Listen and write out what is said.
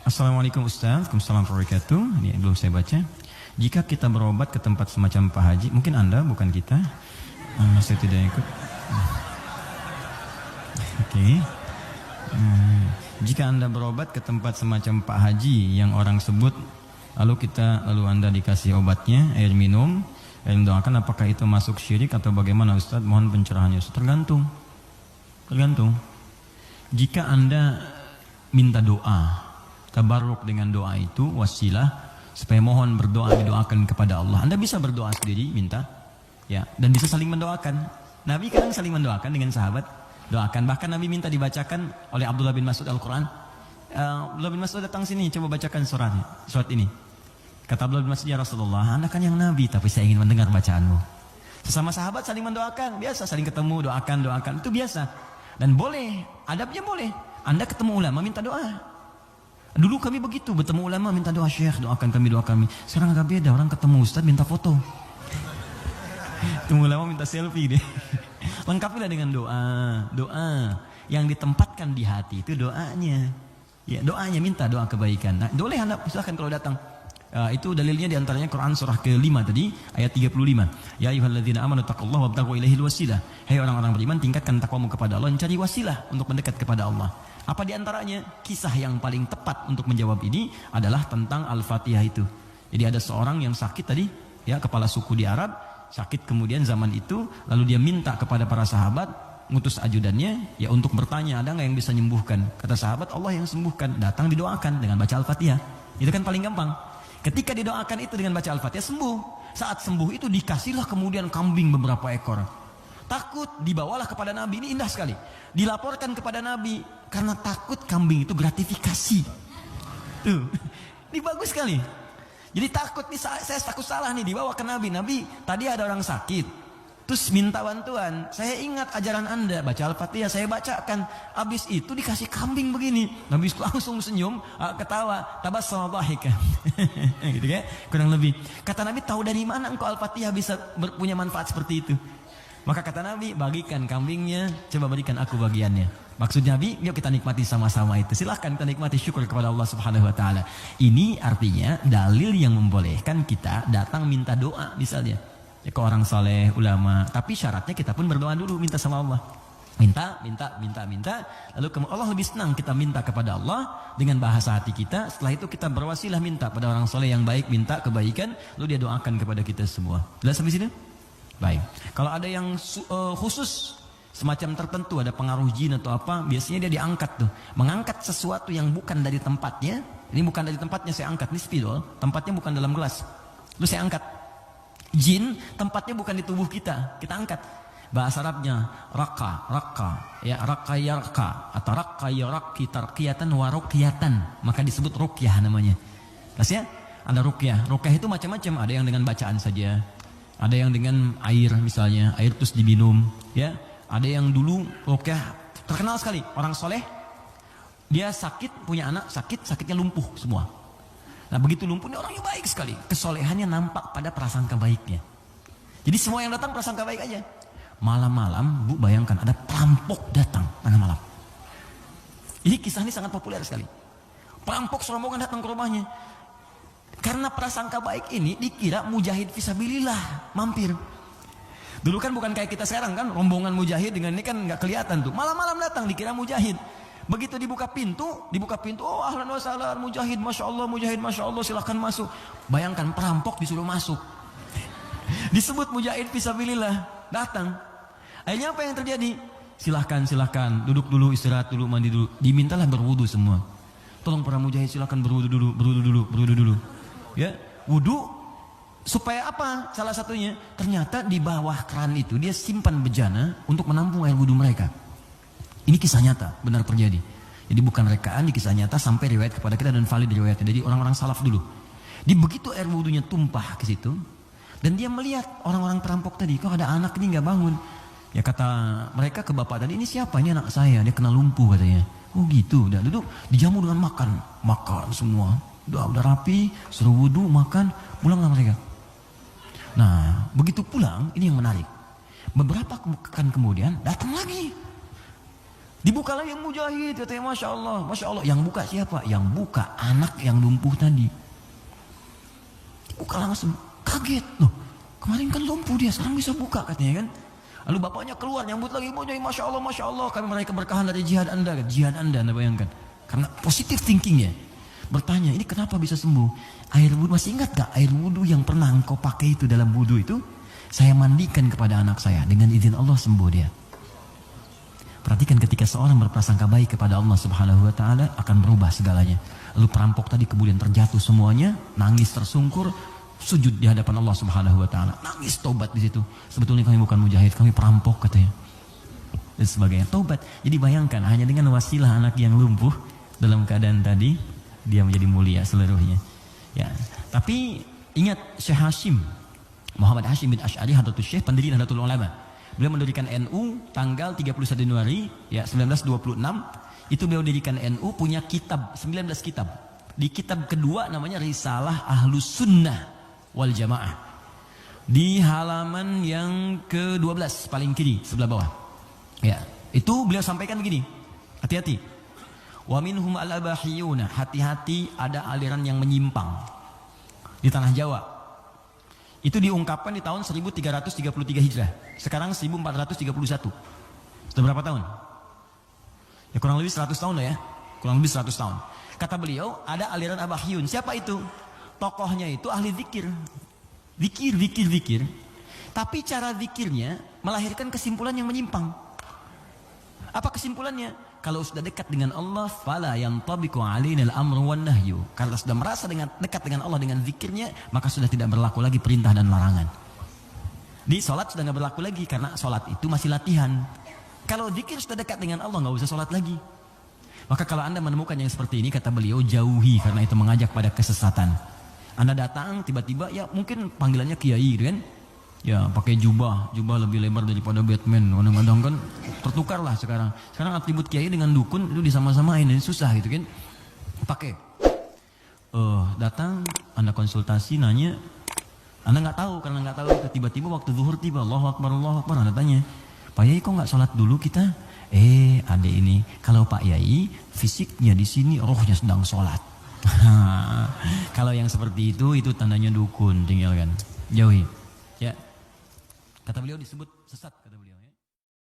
Assalamualaikum Ustaz, Waalaikumsalam warahmatullahi wabarakatuh. Ini belum saya baca. Jika kita berobat ke tempat semacam Pak Haji, mungkin Anda bukan kita. Saya tidak ikut. Oke. Jika Anda berobat ke tempat semacam Pak Haji yang orang sebut, lalu Anda dikasih obatnya, air minum, air mendoakan, apakah itu masuk syirik atau bagaimana Ustaz? Mohon pencerahannya Ustaz. Tergantung. Jika Anda minta doa, tabarruk dengan doa itu wasilah supaya mohon berdoa, didoakan kepada Allah. Anda bisa berdoa sendiri, minta, ya, dan bisa saling mendoakan. Nabi kadang saling mendoakan dengan sahabat, doakan. Bahkan Nabi minta dibacakan oleh Abdullah bin Mas'ud Al-Quran. Abdullah bin Mas'ud datang sini, coba bacakan surat ini. Kata Abdullah bin Mas'ud, ya Rasulullah, Anda kan yang Nabi, tapi saya ingin mendengar bacaanmu. Sesama sahabat saling mendoakan, biasa, saling ketemu, doakan, itu biasa. Dan boleh, adabnya boleh. Anda ketemu ulama, minta doa. Dulu kami begitu, bertemu ulama minta doa, Syekh doakan kami. Sekarang agak beda, orang ketemu Ustaz minta foto. Ketemu ulama minta selfie deh. Lengkapilah dengan doa yang ditempatkan di hati, itu doanya. Ya, doanya, minta doa kebaikan. Nah, boleh Anda silakan kalau datang. Itu dalilnya diantaranya Quran surah ke-5 tadi ayat 35. Ya ayyuhalladzina amanu taqullaha wabtaghu ilaihil wasilah. Hai orang-orang beriman, tingkatkan takwamu kepada Allah, cari wasilah untuk mendekat kepada Allah. Apa diantaranya? Kisah yang paling tepat untuk menjawab ini adalah tentang Al-Fatihah itu. Jadi ada seorang yang sakit tadi, ya, kepala suku di Arab, sakit kemudian zaman itu, lalu dia minta kepada para sahabat, ngutus ajudannya, ya, untuk bertanya, ada nggak yang bisa menyembuhkan? Kata sahabat, Allah yang sembuhkan. Datang didoakan dengan baca Al-Fatihah. Itu kan paling gampang. Ketika didoakan itu dengan baca Al-Fatihah, sembuh. Saat sembuh itu dikasihlah kemudian kambing beberapa ekor. Takut, dibawalah kepada Nabi. Ini indah sekali. Dilaporkan kepada Nabi karena takut kambing itu gratifikasi. Tuh, ini bagus sekali. Jadi takut nih, saya takut salah nih, dibawa ke Nabi. Nabi, tadi ada orang sakit, terus minta bantuan. Saya ingat ajaran Anda, baca Al-Fatihah, saya bacakan. Habis itu dikasih kambing begini. Nabi langsung senyum, ketawa, tabassama dhahikan. Gitu kan? Kurang lebih. Kata Nabi, tahu dari mana engkau Al-Fatihah bisa punya manfaat seperti itu? Maka kata Nabi, bagikan kambingnya, coba berikan aku bagiannya. Maksud Nabi, yuk kita nikmati sama-sama itu. Silahkan kita nikmati, syukur kepada Allah Subhanahu Wa Taala. Ini artinya dalil yang membolehkan kita datang minta doa misalnya, ya, ke orang saleh, ulama. Tapi syaratnya kita pun berdoa dulu, minta sama Allah. Minta. Lalu Allah lebih senang kita minta kepada Allah dengan bahasa hati kita. Setelah itu kita berwasilah minta pada orang saleh yang baik, minta kebaikan, lalu dia doakan kepada kita semua. Jelas sampai sini? Baik. Kalau ada yang khusus semacam tertentu, ada pengaruh jin atau apa, biasanya dia diangkat tuh, mengangkat sesuatu yang bukan dari tempatnya. Ini bukan dari tempatnya, saya angkat, ini spidol, tempatnya bukan dalam gelas, lalu saya angkat. Jin tempatnya bukan di tubuh kita angkat. Bahasa Arabnya raka, ya, raka yarka atau raka yaraki tarqiyatan wa ruqyatan, maka disebut ruqyah namanya. Terus ya, ada ruqyah itu macam-macam, ada yang dengan bacaan saja, ada yang dengan air misalnya, air terus diminum, ya. Ada yang dulu ruqyah terkenal sekali, orang soleh, dia sakit, punya anak sakitnya lumpuh semua. Nah begitu lumpuh, ini orangnya baik sekali, kesolehannya nampak pada prasangka baiknya. Jadi semua yang datang prasangka baik aja. Malam-malam, Bu, bayangkan ada perampok datang tengah malam. Ini kisah ini sangat populer sekali. Perampok serombongan datang ke rumahnya. Karena prasangka baik ini dikira mujahid fisabilillah mampir. Dulu kan bukan kayak kita sekarang kan, rombongan mujahid dengan ini kan nggak kelihatan tuh. Malam-malam datang dikira mujahid. Begitu dibuka pintu, oh ahlan wa sahlan mujahid, masya Allah, silahkan masuk. Bayangkan perampok disuruh masuk. Disebut mujahid fisabilillah, datang. Akhirnya apa yang terjadi? Silahkan, duduk dulu, istirahat dulu, mandi dulu. Dimintalah berwudu semua. Tolong para mujahid silahkan berwudu dulu. Ya, wudu. Supaya apa? Salah satunya, ternyata di bawah keran itu dia simpan bejana untuk menampung air wudu mereka. Ini kisah nyata, benar terjadi. Jadi bukan rekaan, di kisah nyata sampai riwayat kepada kita dan valid riwayatnya. Jadi orang-orang salaf dulu. Di begitu air wudunya tumpah ke situ, dan dia melihat orang-orang perampok tadi, kok ada anak ini nggak bangun. Ya kata mereka ke bapak tadi, ini siapa? Ini anak saya, dia kena lumpuh katanya. Oh gitu, udah duduk, dijamu dengan makan semua. Udah rapi, suruh wudu, makan, pulanglah mereka. Nah, begitu pulang, ini yang menarik. Beberapa pekan kemudian datang lagi. Dibuka lagi yang mujahid, katanya Masya Allah, Masya Allah. Yang buka siapa? Yang buka anak yang lumpuh tadi. Dibuka langsung, kaget loh. Kemarin kan lumpuh dia, sekarang bisa buka katanya kan. Lalu bapaknya keluar, nyambut lagi, Masya Allah, Masya Allah. Kami meraih keberkahan dari jihad Anda bayangkan. Karena positif thinkingnya. Bertanya, ini kenapa bisa sembuh? Air wudhu, masih ingat gak air wudhu yang pernah engkau pakai itu dalam wudhu itu? Saya mandikan kepada anak saya, dengan izin Allah sembuh dia. Perhatikan ketika seorang berprasangka baik kepada Allah Subhanahu wa taala akan berubah segalanya. Lalu perampok tadi kemudian terjatuh semuanya, nangis tersungkur, sujud di hadapan Allah Subhanahu wa taala. Nangis tobat di situ. Sebetulnya kami bukan mujahid, kami perampok katanya. Dan sebagainya. Tobat. Jadi bayangkan hanya dengan wasilah anak yang lumpuh dalam keadaan tadi dia menjadi mulia seluruhnya. Ya. Tapi ingat Syekh Hashim Muhammad Hashim bin Asy'ari Hadratus Syekh pendiri Nahdlatul Ulama. Beliau mendirikan NU tanggal 31 Januari ya 1926. Itu beliau dirikan NU, punya kitab 19 kitab. Di kitab kedua namanya Risalah Ahlus Sunnah wal Jamaah. Di halaman yang ke-12 paling kiri sebelah bawah. Ya, itu beliau sampaikan begini. Hati-hati. Wa minhum al-abahiyuna, hati-hati ada aliran yang menyimpang di tanah Jawa. Itu diungkapkan di tahun 1333 Hijrah. Sekarang 1431. Sudah berapa tahun? Ya kurang lebih 100 tahun lah ya. Kurang lebih 100 tahun. Kata beliau, ada aliran Abahiyun. Siapa itu? Tokohnya itu ahli zikir. Zikir. Tapi cara zikirnya melahirkan kesimpulan yang menyimpang. Apa kesimpulannya? Kalau sudah dekat dengan Allah, fala yantabiqu alaina al-amru wan nahyu. Kalau sudah merasa dekat dengan Allah dengan zikirnya, maka sudah tidak berlaku lagi perintah dan larangan. Di salat sudah nggak berlaku lagi karena salat itu masih latihan. Kalau zikir sudah dekat dengan Allah, nggak usah salat lagi. Maka kalau Anda menemukan yang seperti ini, kata beliau, jauhi, karena itu mengajak pada kesesatan. Anda datang tiba-tiba, ya mungkin panggilannya kiai kan? Ya pakai jubah lebih lebar daripada Batman. Kadang-kadang kan tertukar lah sekarang. Sekarang atribut kiai dengan dukun itu disama-samain, ini susah gitu kan. Pakai. Datang, Anda konsultasi, nanya, Anda nggak tahu, karena nggak tahu, tiba-tiba waktu zuhur tiba, Allahu Akbar, Anda tanya, Pak Yai kok nggak sholat dulu kita? Adek ini, kalau Pak Yai fisiknya di sini, rohnya sedang sholat. Kalau yang seperti itu tandanya dukun, tinggalkan, jauhi. Ya. Kata beliau disebut sesat, kata beliau.